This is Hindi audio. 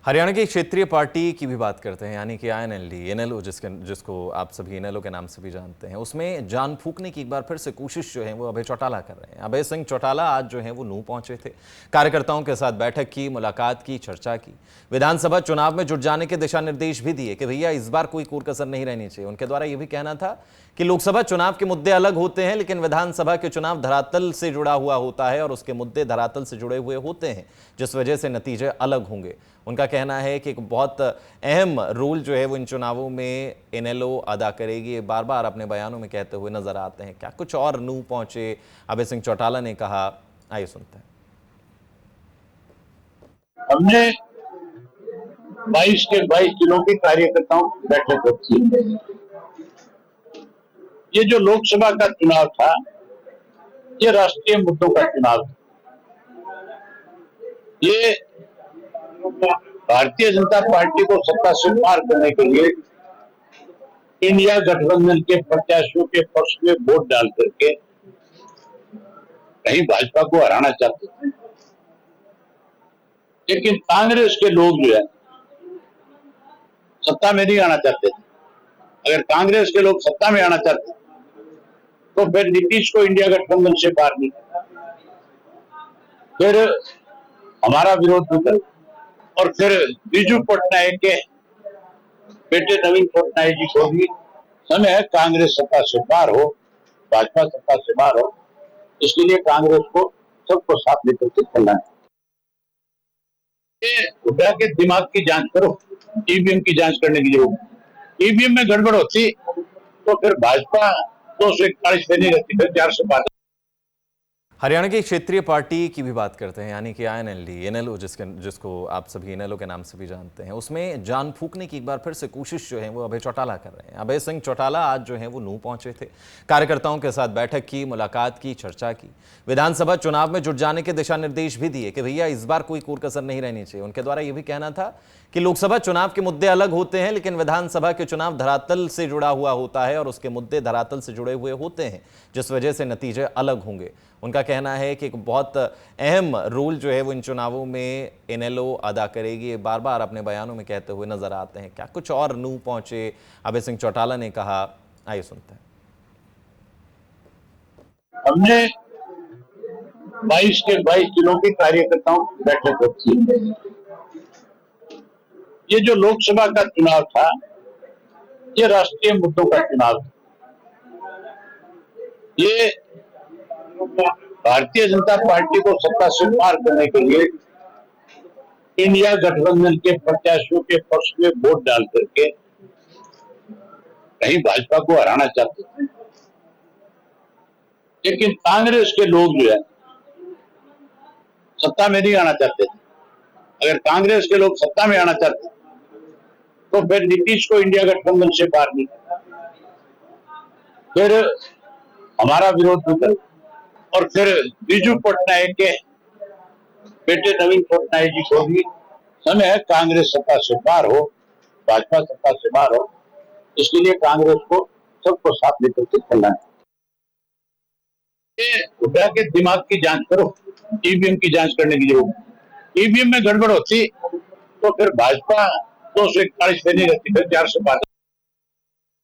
हरियाणा की क्षेत्रीय पार्टी की भी बात करते हैं, यानी कि आईएनएलडी, इनेलो जिसको आप सभी इनेलो के नाम से भी जानते हैं। उसमें जान फूंकने की एक बार फिर से कोशिश जो है वो अभय चौटाला कर रहे हैं। अभय सिंह चौटाला आज जो है वो नूंह पहुंचे थे, कार्यकर्ताओं के साथ बैठक की, मुलाकात की, चर्चा की, विधानसभा चुनाव में जुट जाने के दिशा निर्देश भी दिए कि भैया इस बार कोई कोर-कसर नहीं रहनी चाहिए। उनके द्वारा यह भी कहना था कि लोकसभा चुनाव के मुद्दे अलग होते हैं, लेकिन विधानसभा के चुनाव धरातल से जुड़ा हुआ होता है और उसके मुद्दे धरातल से जुड़े हुए होते हैं, जिस वजह से नतीजे अलग होंगे। उनका कहना है कि एक बहुत अहम रोल जो है वो इन चुनावों में इनेलो अदा करेगी, बार बार अपने बयानों में कहते हुए नजर आते हैं। क्या कुछ और नूंह पहुंचे अभय सिंह चौटाला ने कहा, आइए सुनते हैं। हमने 22 के 22 जिलों के कार्यकर्ताओं की बैठक रखी। ये जो लोकसभा का चुनाव था, ये राष्ट्रीय मुद्दों का चुनाव था। ये भारतीय जनता पार्टी को सत्ता से पार करने के लिए इंडिया गठबंधन के प्रत्याशियों के पक्ष में वोट डाल करके कहीं भाजपा को हराना चाहते थे, लेकिन कांग्रेस के लोग जो है सत्ता में नहीं आना चाहते थे। अगर कांग्रेस के लोग सत्ता में आना चाहते तो फिर नीतीश को इंडिया गठबंधन से बाहर नहीं, फिर हमारा विरोध भी कर, और फिर बीजू पटनायक के बेटे नवीन पटनायक जी को भी समय है कांग्रेस सत्ता से बाहर हो, भाजपा सत्ता से बाहर हो, इसके लिए कांग्रेस को सबको साथ लेकर के चलना है। हुड्डा के दिमाग की जांच करो, ईवीएम की जांच करने की जरूरत। ईवीएम में गड़बड़ होती तो फिर भाजपा 241 पे नहीं रहती, फिर 405। हरियाणा की क्षेत्रीय पार्टी की भी बात करते हैं, यानी कि आईएनएलडी, इनेलो जिसको आप सभी इनेलो के नाम से भी जानते हैं। उसमें जान फूंकने की एक बार फिर से कोशिश जो है वो अभय चौटाला कर रहे हैं। अभय सिंह चौटाला आज जो है वो नूंह पहुंचे थे, कार्यकर्ताओं के साथ बैठक की, मुलाकात की, चर्चा की, विधानसभा चुनाव में जुट जाने के दिशा निर्देश भी दिए कि भैया इस बार कोई कोर-कसर नहीं रहनी चाहिए। उनके द्वारा यह भी कहना था कि लोकसभा चुनाव के मुद्दे अलग होते हैं, लेकिन विधानसभा के चुनाव धरातल से जुड़ा हुआ होता है और उसके मुद्दे धरातल से जुड़े हुए होते हैं, जिस वजह से नतीजे अलग होंगे। उनका कहना है कि एक बहुत अहम रोल जो है वो इन चुनावों में इनेलो अदा करेगी, बार बार अपने बयानों में कहते हुए नजर आते हैं। क्या कुछ और नूंह पहुंचे अभय सिंह चौटाला ने कहा, आइए सुनते हैं। हमने 22 के 22 जिलों के कार्यकर्ताओं की बैठक रखी। ये जो लोकसभा का चुनाव था, ये राष्ट्रीय मुद्दों का चुनाव था। ये भारतीय जनता पार्टी को सत्ता से पार करने के लिए इंडिया गठबंधन के प्रत्याशियों के पक्ष में वोट डाल करके कहीं भाजपा को हराना चाहते थे, लेकिन कांग्रेस के लोग जो है सत्ता में नहीं आना चाहते थे। अगर कांग्रेस के लोग सत्ता में आना चाहते तो फिर नीतीश को इंडिया गठबंधन से बाहर नहीं, फिर हमारा विरोध भी कर, और फिर बीजू पटनायक के बेटे नवीन पटनायक जी को भी समय है कांग्रेस सत्ता से बाहर हो, भाजपा सत्ता से बाहर हो, इसके लिए कांग्रेस को सबको साथ लेकर के चलना है। हुड्डा के दिमाग की जांच करो, ईवीएम की जांच करने की जरूरत। ईवीएम में गड़बड़ होती तो फिर भाजपा 241 पे नहीं रहती, फिर 405